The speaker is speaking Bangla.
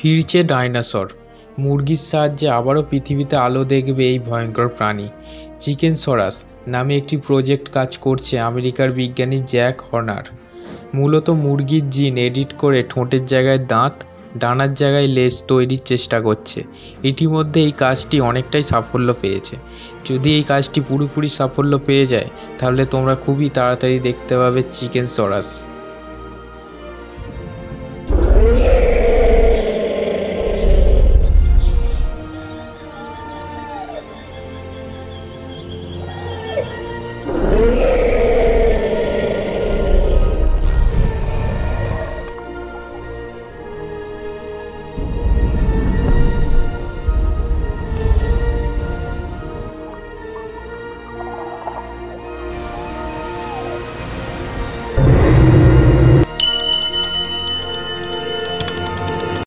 ফিরছে ডাইনোসর। মুরগির সাহায্যে আবারও পৃথিবীতে আলো দেখবে এই ভয়ঙ্কর প্রাণী। চিকেনসরাস নামে একটি প্রজেক্ট কাজ করছে আমেরিকার বিজ্ঞানী জ্যাক হর্নার। মূলত মুরগির জিন এডিট করে ঠোঁটের জায়গায় দাঁত, ডানার জায়গায় লেজ তৈরির চেষ্টা করছে। ইতিমধ্যে এই কাজটি অনেকটাই সাফল্য পেয়েছে। যদি এই কাজটি পুরোপুরি সাফল্য পেয়ে যায় তাহলে তোমরা খুবই তাড়াতাড়ি দেখতে পাবে চিকেনসরাস।